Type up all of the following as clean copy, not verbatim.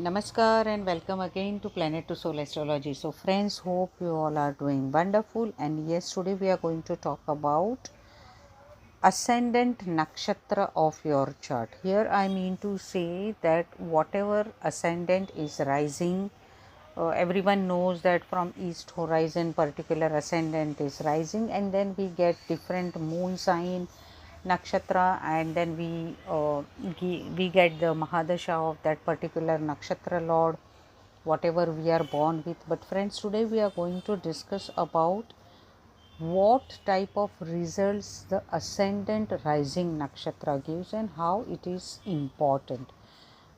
Namaskar and welcome again to Planet to Soul Astrology. So, friends, hope you all are doing wonderful. And yes, today we are going to talk about ascendant nakshatra of your chart. Here, I mean to say that whatever ascendant is rising, everyone knows that from east horizon, particular ascendant is rising, and then we get different moon sign nakshatra, and then we get the mahadasha of that particular nakshatra lord, whatever we are born with. But friends, today we are going to discuss about what type of results the ascendant rising nakshatra gives and how it is important.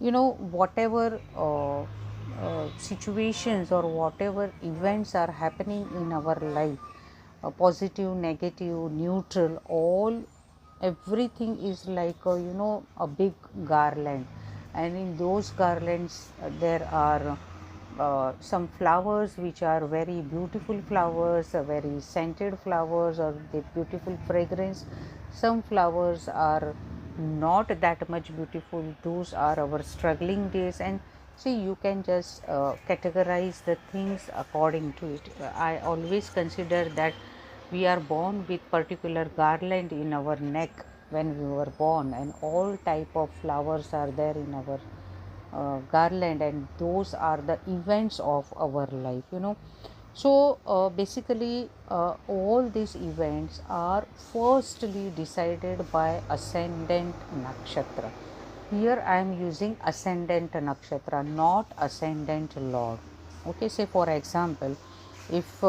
Whatever situations or whatever events are happening in our life, positive, negative, neutral, all everything is like a big garland, and in those garlands there are some flowers which are very beautiful flowers, very scented flowers, or the beautiful fragrance. Some flowers are not that much beautiful, those are our struggling days. And see, you can just categorize the things according to it. I always consider that we are born with particular garland in our neck when we were born, and all type of flowers are there in our garland, and those are the events of our life. So basically all these events are firstly decided by ascendant nakshatra. Here I am using ascendant nakshatra, not ascendant lord. Okay, say for example, if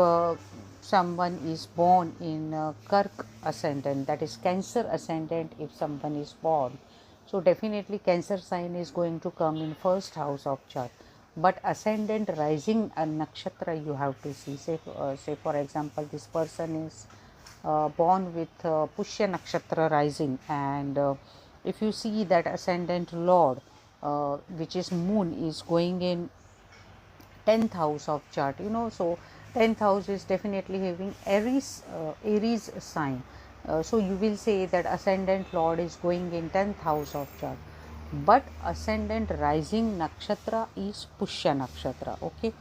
someone is born in Kark ascendant, that is Cancer ascendant, if someone is born, so definitely Cancer sign is going to come in first house of chart. But ascendant rising a nakshatra you have to see. Say for example, this person is born with Pushya nakshatra rising, and if you see that ascendant lord, which is moon, is going in 10th house of chart, so 10th house is definitely having Aries sign. So you will say that ascendant lord is going in 10th house of chart, but ascendant rising nakshatra is Pushya nakshatra. Okay,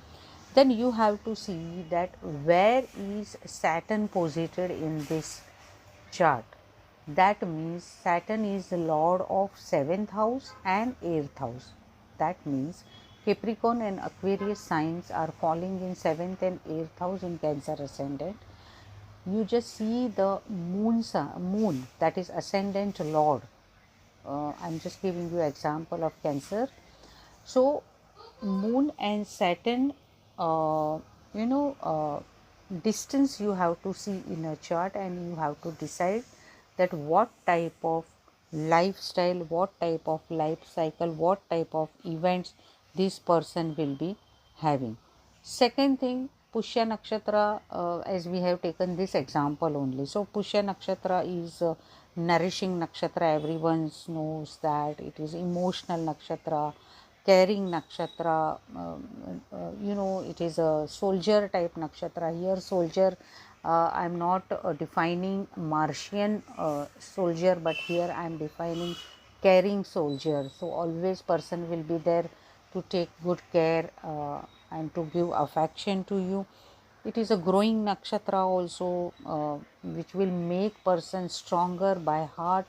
then you have to see that where is Saturn posited in this chart. That means Saturn is the lord of 7th house and 8th house. That means Capricorn and Aquarius signs are falling in 7th and 8th house in Cancer ascendant. You just see the moon, that is ascendant lord. I'm just giving you example of Cancer. So moon and Saturn, uh, you know distance you have to see in a chart, and you have to decide that what type of lifestyle, what type of life cycle, what type of events this person will be having. Second thing, Pushya nakshatra, as we have taken this example only. So Pushya nakshatra is nourishing nakshatra. Everyone knows that it is emotional nakshatra, caring nakshatra. It is a soldier type nakshatra. Here soldier, I am not defining Martian soldier, but here I am defining caring soldier. So always person will be there to take good care and to give affection to you. It is a growing nakshatra also, which will make person stronger by heart,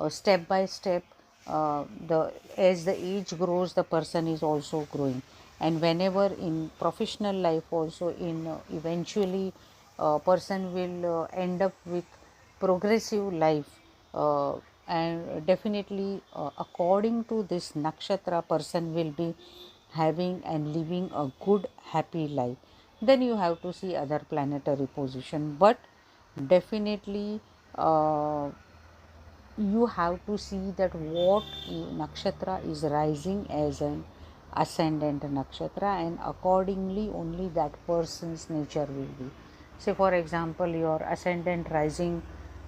step by step. The as the age grows, the person is also growing, and whenever in professional life also, in eventually person will end up with progressive life, and definitely according to this nakshatra, person will be having and living a good happy life. Then you have to see other planetary position, but definitely uh, you have to see that what nakshatra is rising as an ascendant nakshatra, and accordingly only that person's nature will be. Say for example, your ascendant rising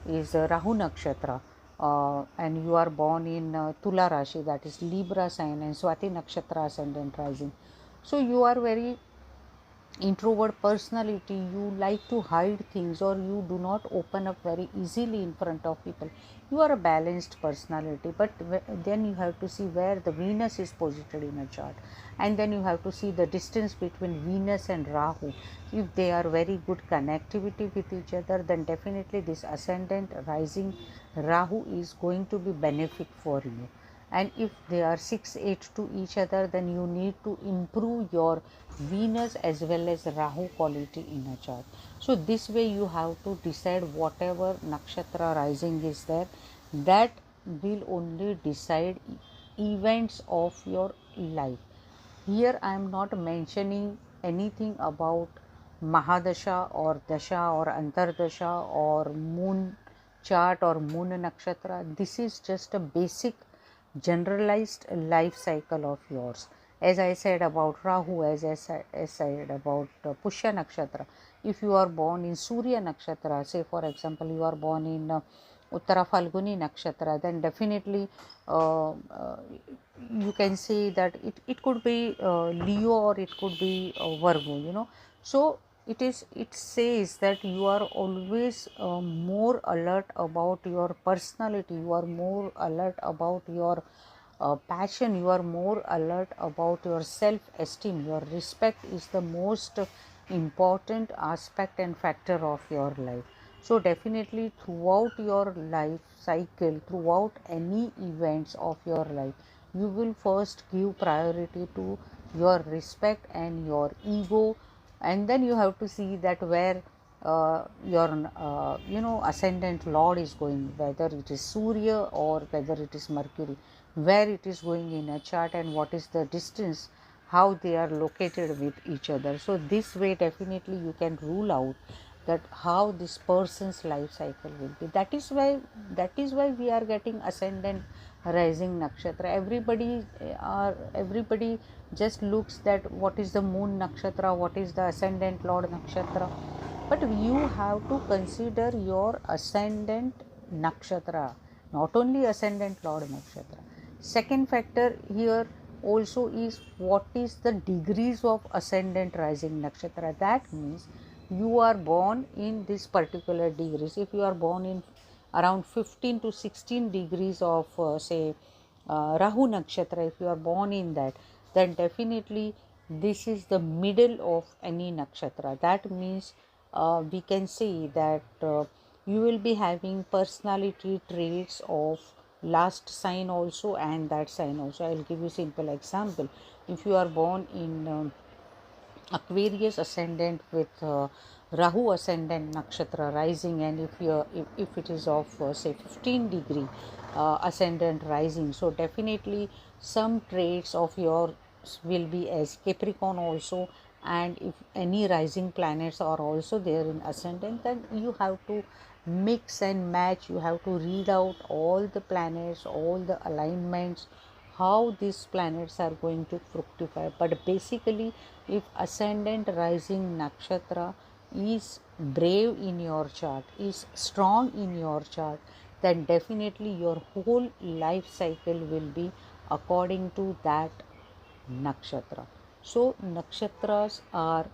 is Rahu nakshatra, and you are born in Tula Rashi, that is Libra sign, and Swati nakshatra ascendant rising. So you are very introvert personality, you like to hide things or you do not open up very easily in front of people. You are a balanced personality, but then you have to see where the Venus is positioned in a chart, and then you have to see the distance between Venus and Rahu. If they are very good connectivity with each other, then definitely this ascendant rising Rahu is going to be benefic for you. And if they are 6-8 to each other, then you need to improve your Venus as well as Rahu quality in a chart. So this way you have to decide whatever nakshatra rising is there, that will only decide events of your life. Here I am not mentioning anything about Mahadasha or Dasha or Antardasha or moon chart or moon nakshatra. This is just a basic generalized life cycle of yours. As I said about Rahu, as I said about Pushya nakshatra. If you are born in Surya nakshatra, say for example you are born in Uttara Falguni nakshatra, then definitely you can say that it could be Leo or it could be Virgo, So it says that you are always more alert about your personality, you are more alert about your passion, you are more alert about your self esteem. Your respect is the most important aspect and factor of your life. So definitely throughout your life cycle, throughout any events of your life, you will first give priority to your respect and your ego, and then you have to see that where your ascendant lord is going, whether it is Surya or whether it is Mercury, where it is going in a chart and what is the distance, how they are located with each other. So this way definitely you can rule out that how this person's life cycle will be. That is why we are getting ascendant rising nakshatra. Everybody just looks that what is the moon nakshatra, what is the ascendant lord nakshatra, but you have to consider your ascendant nakshatra, not only ascendant lord nakshatra. Second factor here also is what is the degrees of ascendant rising nakshatra. That means you are born in this particular degrees. If you are born in around 15 to 16 degrees of say Rahu nakshatra, if you are born in that, then definitely this is the middle of any nakshatra. That means we can say that you will be having personality traits of last sign also and that sign also. I will give you simple example. If you are born in Aquarius ascendant with Rahu ascendant nakshatra rising, and if it is of say 15 degree ascendant rising, so definitely some traits of yours will be as Capricorn also. And if any rising planets are also there in ascendant, then you have to mix and match, you have to read out all the planets, all the alignments, how these planets are going to fructify. But basically, if ascendant rising nakshatra is brave in your chart, is strong in your chart, then definitely your whole life cycle will be according to that nakshatra. So nakshatras are,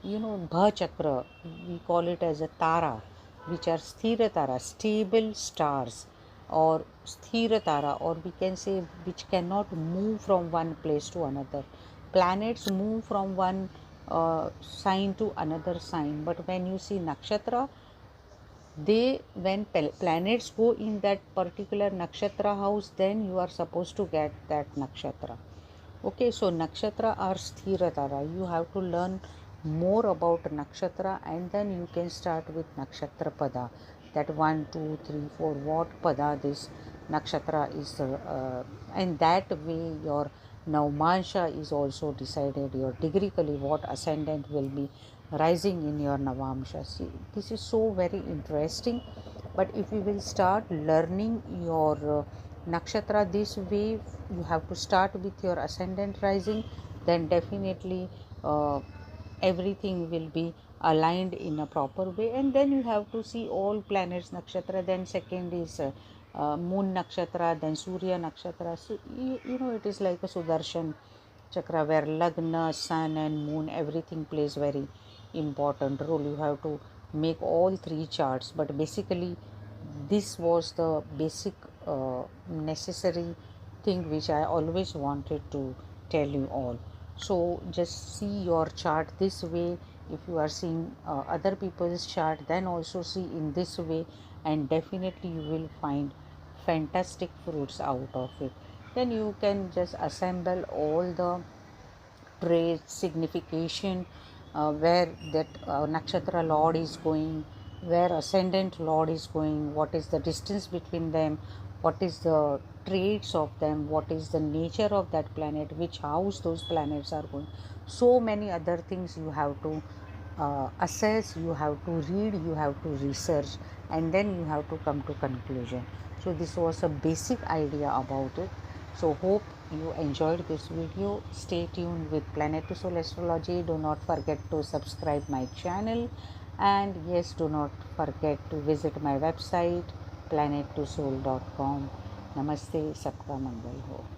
Bha Chakra, we call it as a Tara, which are Sthira Tara, stable stars, or Sthira Tara, or we can say which cannot move from one place to another. Planets move from one sign to another sign, but when you see nakshatra, when planets go in that particular nakshatra house, then you are supposed to get that nakshatra. Okay, so nakshatra are sthiratara. You have to learn more about nakshatra, and then you can start with nakshatra pada, that 1 2 3 4 what pada this nakshatra is, and that way your navmansha is also decided, your degree kali what ascendant will be rising in your navamsha. See, this is so very interesting. But if you will start learning your nakshatra this way, you have to start with your ascendant rising, then definitely everything will be aligned in a proper way. And then you have to see all planets nakshatra, then second is moon nakshatra, then Surya nakshatra. So it is like a Sudarshan chakra, where lagna, sun and moon, everything plays very important role. You have to make all three charts, but basically this was the basic necessary thing which I always wanted to tell you all. So just see your chart this way. If you are seeing other people's chart, then also see in this way, and definitely you will find fantastic fruits out of it. Then you can just assemble all the traits, signification, where that nakshatra lord is going, where ascendant lord is going, what is the distance between them, what is the traits of them, what is the nature of that planet, which house those planets are going. So many other things you have to assess, you have to read, you have to research, and then you have to come to conclusion. So this was a basic idea about it. So hope you enjoyed this video. Stay tuned with Planet to Soul Astrology. Do not forget to subscribe my channel, and yes, do not forget to visit my website planet2soul.com. Namaste, Sabka Mangal Ho.